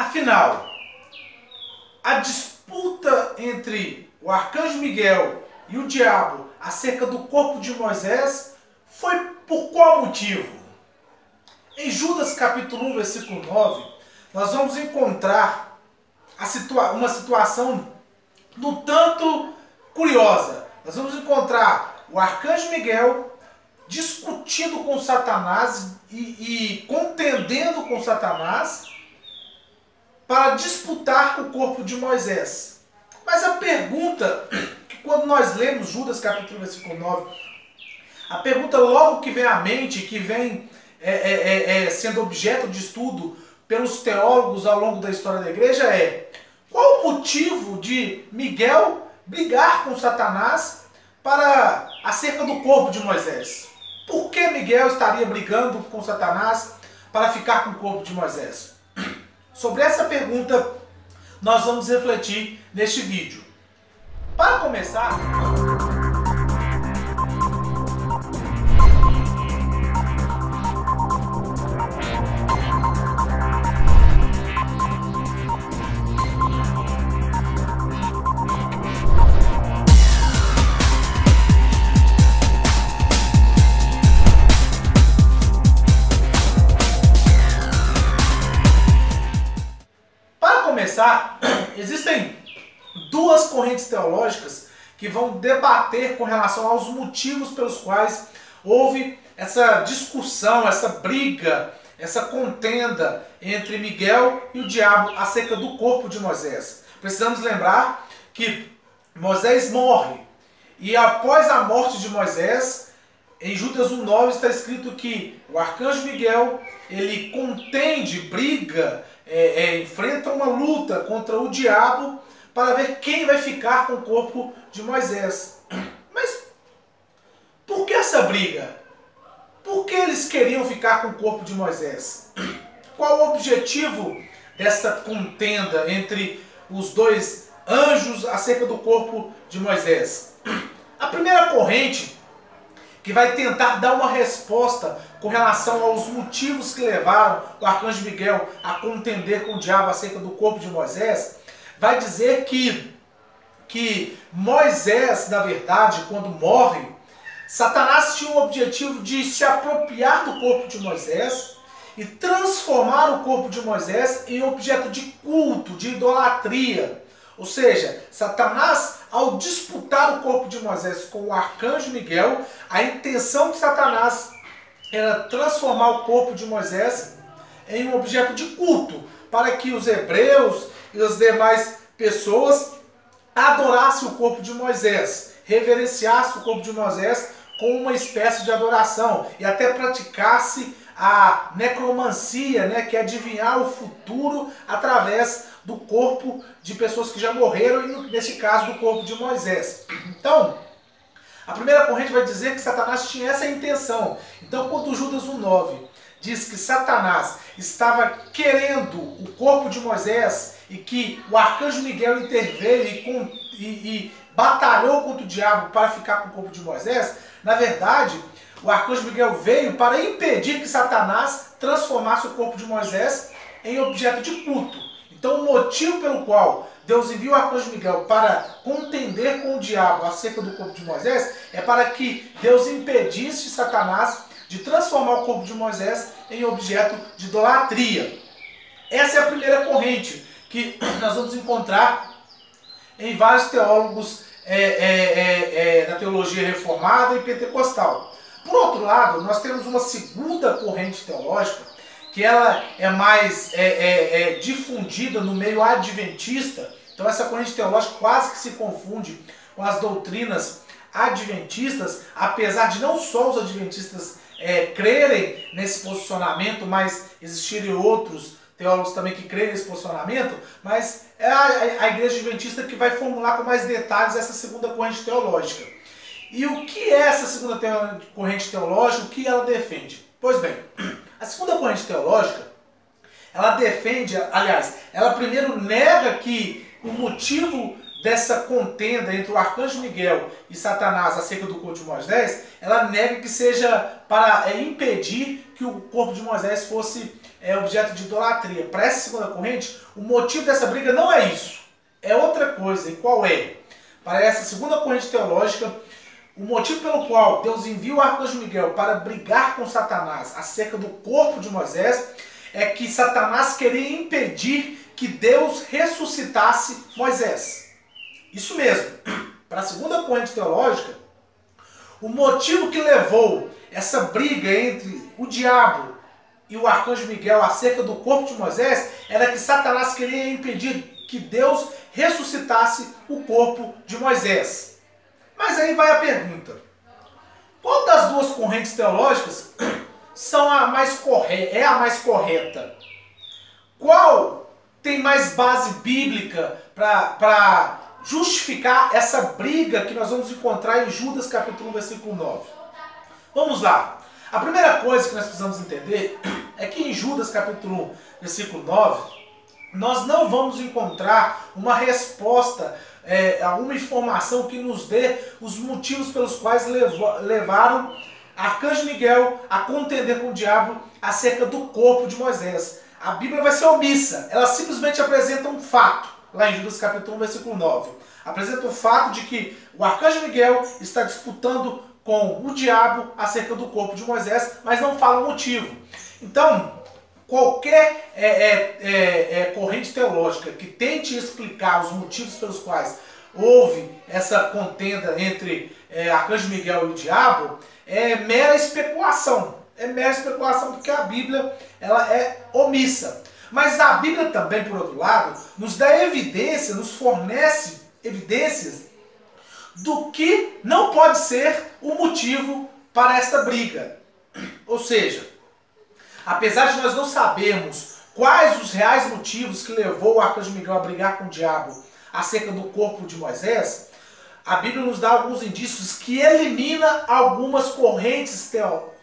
Afinal, a disputa entre o arcanjo Miguel e o diabo acerca do corpo de Moisés foi por qual motivo? Em Judas capítulo 1, versículo 9, nós vamos encontrar uma situação no tanto curiosa. Nós vamos encontrar o arcanjo Miguel discutindo com Satanás e contendendo com Satanás para disputar o corpo de Moisés. Mas a pergunta, que quando nós lemos Judas capítulo 1, versículo 9, a pergunta logo que vem à mente, que vem sendo objeto de estudo pelos teólogos ao longo da história da igreja é: qual o motivo de Miguel brigar com Satanás acerca do corpo de Moisés? Por que Miguel estaria brigando com Satanás para ficar com o corpo de Moisés? Sobre essa pergunta nós vamos refletir neste vídeo. Para começar, existem duas correntes teológicas que vão debater com relação aos motivos pelos quais houve essa discussão, essa briga, essa contenda entre Miguel e o diabo acerca do corpo de Moisés. Precisamos lembrar que Moisés morre e após a morte de Moisés, em Judas 1,9 está escrito que o arcanjo Miguel ele contende, briga, enfrenta uma luta contra o diabo para ver quem vai ficar com o corpo de Moisés. Mas por que essa briga? Por que eles queriam ficar com o corpo de Moisés? Qual o objetivo dessa contenda entre os dois anjos acerca do corpo de Moisés? A primeira corrente, que vai tentar dar uma resposta com relação aos motivos que levaram o arcanjo Miguel a contender com o diabo acerca do corpo de Moisés, vai dizer que Moisés, na verdade, quando morre, Satanás tinha o objetivo de se apropriar do corpo de Moisés e transformar o corpo de Moisés em objeto de culto, de idolatria. Ou seja, Satanás, ao disputar o corpo de Moisés com o arcanjo Miguel, a intenção de Satanás era transformar o corpo de Moisés em um objeto de culto, para que os hebreus e as demais pessoas adorassem o corpo de Moisés, reverenciassem o corpo de Moisés com uma espécie de adoração e até praticasse a necromancia, né, que é adivinhar o futuro através do corpo de pessoas que já morreram e, neste caso, do corpo de Moisés. Então, a primeira corrente vai dizer que Satanás tinha essa intenção. Então, quando Judas 1,9 diz que Satanás estava querendo o corpo de Moisés e que o arcanjo Miguel interveio e batalhou contra o diabo para ficar com o corpo de Moisés, na verdade, o arcanjo Miguel veio para impedir que Satanás transformasse o corpo de Moisés em objeto de culto. Então, o motivo pelo qual Deus envia o arcanjo Miguel para contender com o diabo acerca do corpo de Moisés é para que Deus impedisse Satanás de transformar o corpo de Moisés em objeto de idolatria. Essa é a primeira corrente que nós vamos encontrar em vários teólogos da teologia reformada e pentecostal. Por outro lado, nós temos uma segunda corrente teológica que ela é mais difundida no meio adventista. Então essa corrente teológica quase que se confunde com as doutrinas adventistas, apesar de não só os adventistas crerem nesse posicionamento, mas existirem outros teólogos também que creem nesse posicionamento, mas é a igreja adventista que vai formular com mais detalhes essa segunda corrente teológica. E o que é essa segunda corrente teológica? O que ela defende? Pois bem, a segunda corrente teológica, ela defende, aliás, ela primeiro nega que o motivo dessa contenda entre o arcanjo Miguel e Satanás acerca do corpo de Moisés, ela nega que seja para impedir que o corpo de Moisés fosse é objeto de idolatria. Para essa segunda corrente, o motivo dessa briga não é isso. É outra coisa. E qual é? Para essa segunda corrente teológica, o motivo pelo qual Deus envia o arcanjo Miguel para brigar com Satanás acerca do corpo de Moisés é que Satanás queria impedir que Deus ressuscitasse Moisés. Isso mesmo. Para a segunda corrente teológica, o motivo que levou essa briga entre o diabo e o arcanjo Miguel acerca do corpo de Moisés era que Satanás queria impedir que Deus ressuscitasse o corpo de Moisés. Mas aí vai a pergunta: qual das duas correntes teológicas são a mais correta? Qual tem mais base bíblica para justificar essa briga que nós vamos encontrar em Judas capítulo 1, versículo 9? Vamos lá. A primeira coisa que nós precisamos entender é que em Judas capítulo 1, versículo 9, nós não vamos encontrar uma resposta, alguma informação que nos dê os motivos pelos quais levaram arcanjo Miguel a contender com o diabo acerca do corpo de Moisés. A Bíblia vai ser omissa. Ela simplesmente apresenta um fato, lá em Judas capítulo 1, versículo 9. Apresenta o fato de que o arcanjo Miguel está disputando com o diabo acerca do corpo de Moisés, mas não fala o motivo. Então, qualquer corrente teológica que tente explicar os motivos pelos quais houve essa contenda entre arcanjo Miguel e o diabo é mera especulação. É mera especulação porque a Bíblia ela é omissa. Mas a Bíblia também, por outro lado, nos dá evidência, nos fornece evidências do que não pode ser o motivo para esta briga. Ou seja, apesar de nós não sabermos quais os reais motivos que levou o arcanjo Miguel a brigar com o diabo acerca do corpo de Moisés, a Bíblia nos dá alguns indícios que elimina algumas correntes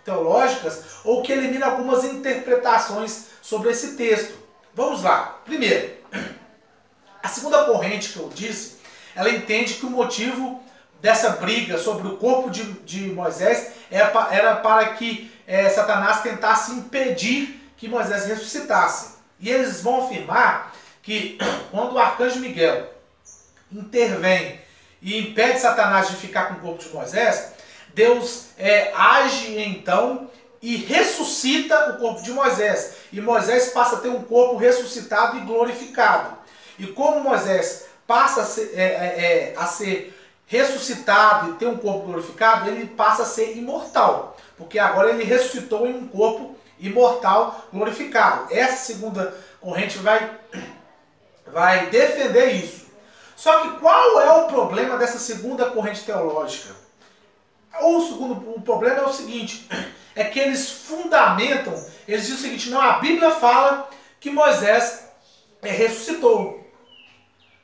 teológicas ou que elimina algumas interpretações sobre esse texto. Vamos lá. Primeiro, a segunda corrente que eu disse, ela entende que o motivo dessa briga sobre o corpo de Moisés era para que Satanás tentasse impedir que Moisés ressuscitasse. E eles vão afirmar que quando o arcanjo Miguel intervém e impede Satanás de ficar com o corpo de Moisés, Deus age então e ressuscita o corpo de Moisés. E Moisés passa a ter um corpo ressuscitado e glorificado. E como Moisés passa a ser ressuscitado e ter um corpo glorificado, ele passa a ser imortal. Porque agora ele ressuscitou em um corpo imortal glorificado. Essa segunda corrente vai defender isso. Só que qual é o problema dessa segunda corrente teológica? O problema é o seguinte, é que eles fundamentam, eles dizem o seguinte: não, a Bíblia fala que Moisés ressuscitou.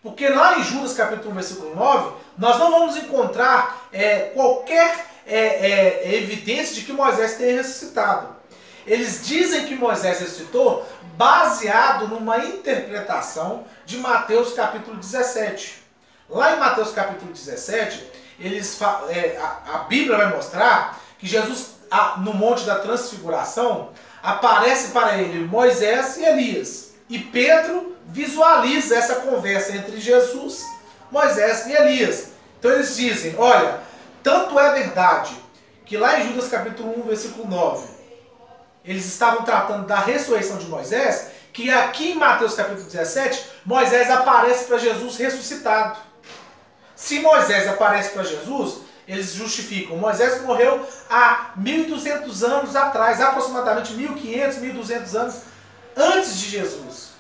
Porque lá em Judas capítulo 1, versículo 9, nós não vamos encontrar qualquer evidência de que Moisés tenha ressuscitado. Eles dizem que Moisés ressuscitou baseado numa interpretação de Mateus capítulo 17. Lá em Mateus capítulo 17, a Bíblia vai mostrar que Jesus, no Monte da Transfiguração, aparece para ele Moisés e Elias. E Pedro visualiza essa conversa entre Jesus, Moisés e Elias. Então eles dizem: olha, tanto é verdade que lá em Judas capítulo 1, versículo 9, eles estavam tratando da ressurreição de Moisés, que aqui em Mateus capítulo 17, Moisés aparece para Jesus ressuscitado. Se Moisés aparece para Jesus, eles justificam: Moisés morreu há 1.200 anos atrás, aproximadamente 1.500, 1.200 anos antes de Jesus.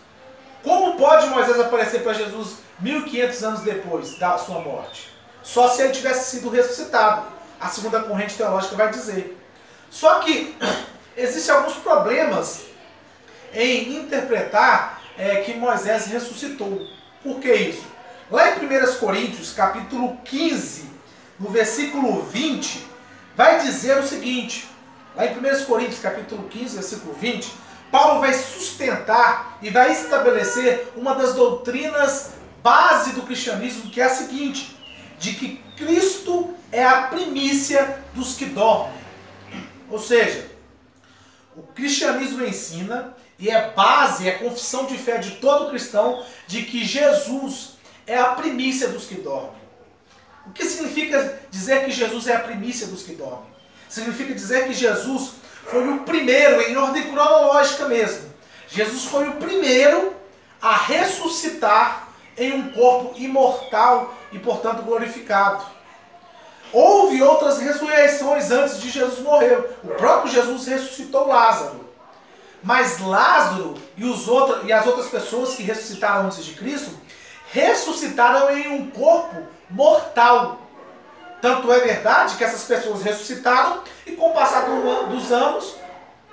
Como pode Moisés aparecer para Jesus 1.500 anos depois da sua morte? Só se ele tivesse sido ressuscitado. A segunda corrente teológica vai dizer. Só que existem alguns problemas em interpretar que Moisés ressuscitou. Por que isso? Lá em 1 Coríntios, capítulo 15, no versículo 20, vai dizer o seguinte. Lá em 1 Coríntios, capítulo 15, versículo 20, Paulo vai sustentar e vai estabelecer uma das doutrinas base do cristianismo, que é a seguinte: de que Cristo é a primícia dos que dormem. Ou seja, o cristianismo ensina e é base, é confissão de fé de todo cristão, de que Jesus é a primícia dos que dormem. O que significa dizer que Jesus é a primícia dos que dormem? Significa dizer que Jesus foi o primeiro, em ordem cronológica mesmo. Jesus foi o primeiro a ressuscitar em um corpo imortal e, portanto, glorificado. Houve outras ressurreições antes de Jesus morrer. O próprio Jesus ressuscitou Lázaro. Mas Lázaro e as outras pessoas que ressuscitaram antes de Cristo, ressuscitaram em um corpo mortal. Tanto é verdade que essas pessoas ressuscitaram e com o passar dos anos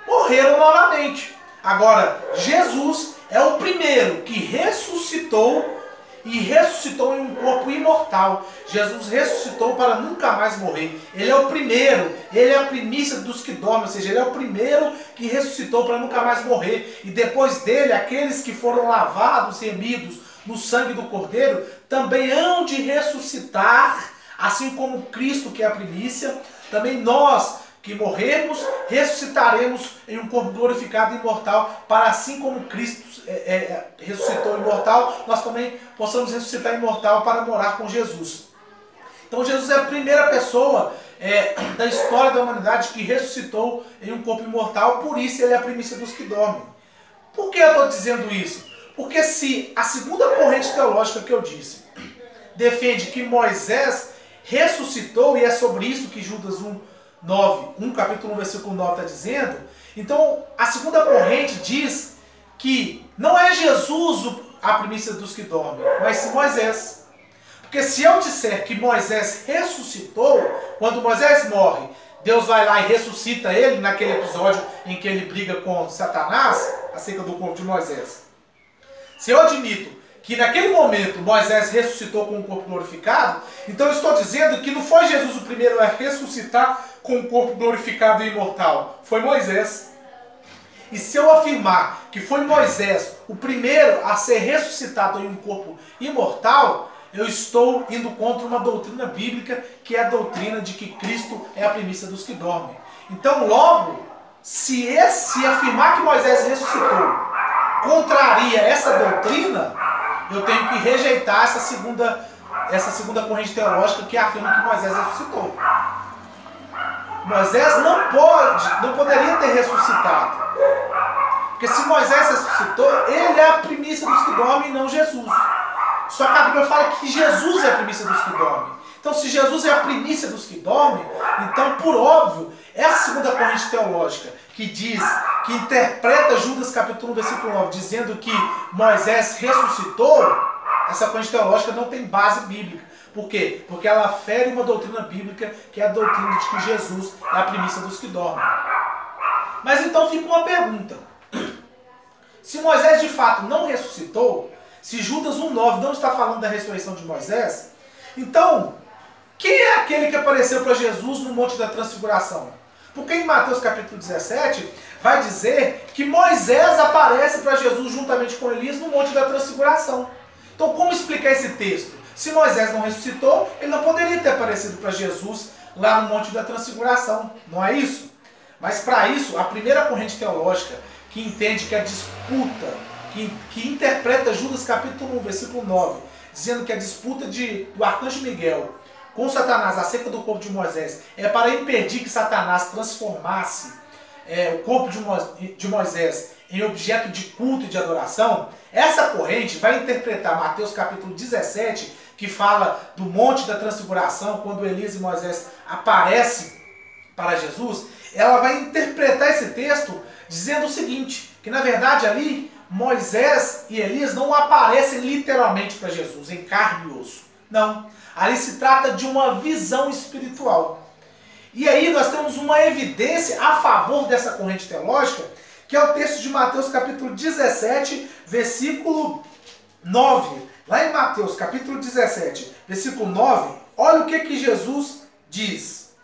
morreram novamente. Agora, Jesus é o primeiro que ressuscitou e ressuscitou em um corpo imortal. Jesus ressuscitou para nunca mais morrer. Ele é o primeiro, ele é a primícia dos que dormem, ou seja, ele é o primeiro que ressuscitou para nunca mais morrer. E depois dele, aqueles que foram lavados e remidos no sangue do Cordeiro, também hão de ressuscitar, assim como Cristo, que é a primícia. Também nós, que morrermos, ressuscitaremos em um corpo glorificado e imortal, para assim como Cristo ressuscitou imortal, nós também possamos ressuscitar imortal para morar com Jesus. Então Jesus é a primeira pessoa da história da humanidade que ressuscitou em um corpo imortal, por isso ele é a primícia dos que dormem. Por que eu estou dizendo isso? Porque se a segunda corrente teológica que eu disse defende que Moisés ressuscitou, e é sobre isso que Judas 1, capítulo 1, versículo 9 está dizendo, então a segunda corrente diz que não é Jesus a primícia dos que dormem, mas sim Moisés. Porque se eu disser que Moisés ressuscitou, quando Moisés morre, Deus vai lá e ressuscita ele naquele episódio em que ele briga com Satanás, acerca do corpo de Moisés. Se eu admito que naquele momento Moisés ressuscitou com um corpo glorificado, então eu estou dizendo que não foi Jesus o primeiro a ressuscitar com um corpo glorificado e imortal, foi Moisés. E se eu afirmar que foi Moisés o primeiro a ser ressuscitado em um corpo imortal, eu estou indo contra uma doutrina bíblica, que é a doutrina de que Cristo é a primícia dos que dormem. Então, logo, se afirmar que Moisés ressuscitou contraria essa doutrina, eu tenho que rejeitar essa segunda corrente teológica que afirma que Moisés ressuscitou. Moisés não poderia ter ressuscitado. Porque se Moisés ressuscitou, ele é a primícia dos que dormem e não Jesus. Só que a Bíblia fala que Jesus é a primícia dos que dormem. Então, se Jesus é a primícia dos que dormem, então, por óbvio, essa segunda corrente teológica que diz, que interpreta Judas capítulo 1, versículo 9, dizendo que Moisés ressuscitou, essa corrente teológica não tem base bíblica. Por quê? Porque ela fere uma doutrina bíblica, que é a doutrina de que Jesus é a primícia dos que dormem. Mas então fica uma pergunta. Se Moisés de fato não ressuscitou, se Judas 1,9 não está falando da ressurreição de Moisés, então, quem é aquele que apareceu para Jesus no Monte da Transfiguração? Porque em Mateus capítulo 17, vai dizer que Moisés aparece para Jesus juntamente com Elias no Monte da Transfiguração. Então, como explicar esse texto? Se Moisés não ressuscitou, ele não poderia ter aparecido para Jesus lá no Monte da Transfiguração, não é isso? Mas para isso, a primeira corrente teológica que entende que a disputa, que interpreta Judas capítulo 1, versículo 9, dizendo que a disputa do arcanjo Miguel com Satanás acerca do corpo de Moisés é para impedir que Satanás transformasse o corpo de Moisés em objeto de culto e de adoração, essa corrente vai interpretar Mateus capítulo 17, que fala do Monte da Transfiguração, quando Elias e Moisés aparecem para Jesus. Ela vai interpretar esse texto dizendo o seguinte, que na verdade ali Moisés e Elias não aparecem literalmente para Jesus, em carne e osso. Não, ali se trata de uma visão espiritual. E aí nós temos uma evidência a favor dessa corrente teológica, que é o texto de Mateus capítulo 17, versículo 9. Lá em Mateus capítulo 17, versículo 9, olha o que Jesus diz.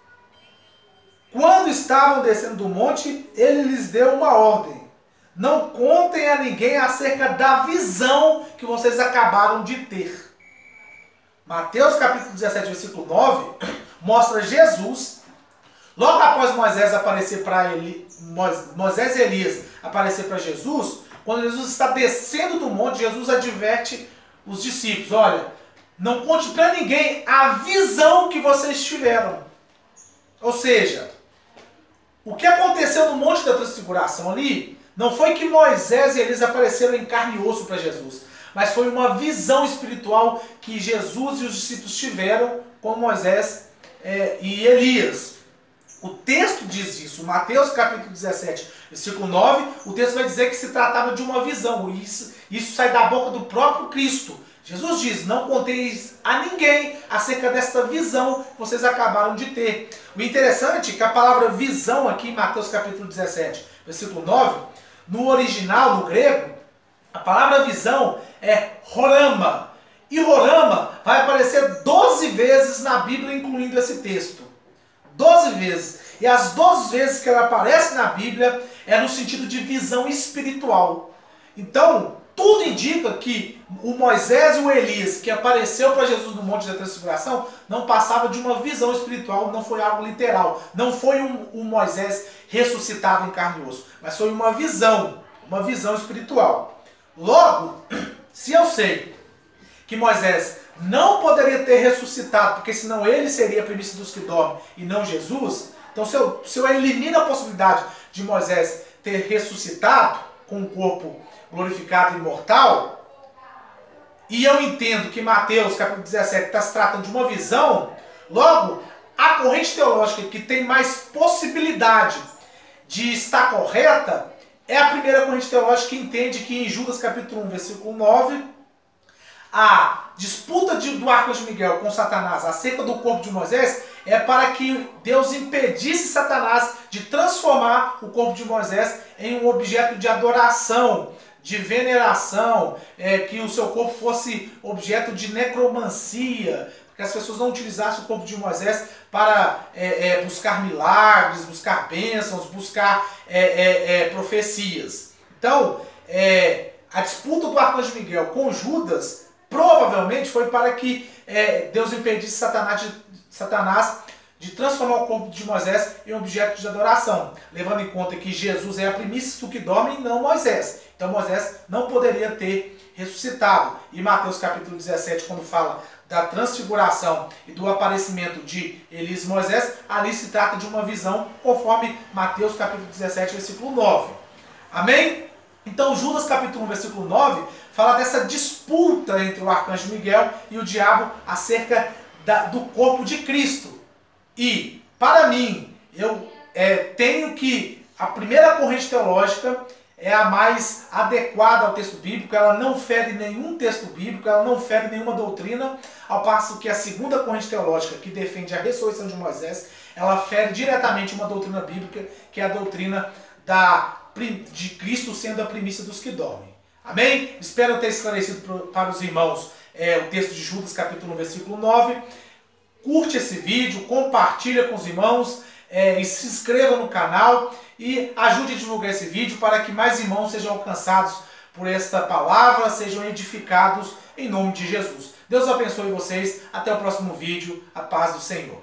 Quando estavam descendo do monte, ele lhes deu uma ordem. Não contem a ninguém acerca da visão que vocês acabaram de ter. Mateus capítulo 17, versículo 9, mostra Jesus Logo após Moisés aparecer para Moisés e Elias aparecer para Jesus, quando Jesus está descendo do monte, Jesus adverte os discípulos: olha, não conte para ninguém a visão que vocês tiveram. Ou seja, o que aconteceu no Monte da Transfiguração ali, não foi que Moisés e Elias apareceram em carne e osso para Jesus, mas foi uma visão espiritual que Jesus e os discípulos tiveram com Moisés e Elias. O texto diz isso, Mateus capítulo 17, versículo 9, o texto vai dizer que se tratava de uma visão. Isso sai da boca do próprio Cristo. Jesus diz: não conteis a ninguém acerca desta visão que vocês acabaram de ter. O interessante é que a palavra visão aqui em Mateus capítulo 17, versículo 9, no original, no grego, a palavra visão é horama. E horama vai aparecer 12 vezes na Bíblia, incluindo esse texto. 12 vezes. E as 12 vezes que ela aparece na Bíblia é no sentido de visão espiritual. Então, tudo indica que o Moisés e o Elias, que apareceu para Jesus no Monte da Transfiguração, não passava de uma visão espiritual, não foi algo literal. Não foi um Moisés ressuscitado em carne e osso, mas foi uma visão espiritual. Logo, se eu sei que Moisés não poderia ter ressuscitado, porque senão ele seria a primícia dos que dormem e não Jesus, então se eu elimino a possibilidade de Moisés ter ressuscitado com um corpo glorificado e imortal, e eu entendo que Mateus capítulo 17 está se tratando de uma visão, logo, a corrente teológica que tem mais possibilidade de estar correta é a primeira corrente teológica que entende que em Judas capítulo 1, versículo 9, a disputa do arcanjo Miguel com Satanás acerca do corpo de Moisés é para que Deus impedisse Satanás de transformar o corpo de Moisés em um objeto de adoração, de veneração, que o seu corpo fosse objeto de necromancia, que as pessoas não utilizassem o corpo de Moisés para buscar milagres, buscar bênçãos, buscar profecias. Então, a disputa do arcanjo Miguel com Judas provavelmente foi para que Deus impedisse Satanás de transformar o corpo de Moisés em objeto de adoração, levando em conta que Jesus é a primícia do que dorme e não Moisés. Então Moisés não poderia ter ressuscitado. E Mateus capítulo 17, quando fala da transfiguração e do aparecimento de Elias e Moisés, ali se trata de uma visão conforme Mateus capítulo 17, versículo 9. Amém? Então Judas capítulo 1, versículo 9, fala dessa disputa entre o arcanjo Miguel e o diabo acerca do corpo de Cristo. E, para mim, eu tenho que a primeira corrente teológica é a mais adequada ao texto bíblico, ela não fere nenhum texto bíblico, ela não fere nenhuma doutrina, ao passo que a segunda corrente teológica, que defende a ressurreição de Moisés, ela fere diretamente uma doutrina bíblica, que é a doutrina de Cristo sendo a primícia dos que dormem. Amém? Espero ter esclarecido para os irmãos o texto de Judas, capítulo 1, versículo 9. Curte esse vídeo, compartilha com os irmãos, e se inscreva no canal e ajude a divulgar esse vídeo para que mais irmãos sejam alcançados por esta palavra, sejam edificados em nome de Jesus. Deus abençoe vocês. Até o próximo vídeo. A paz do Senhor.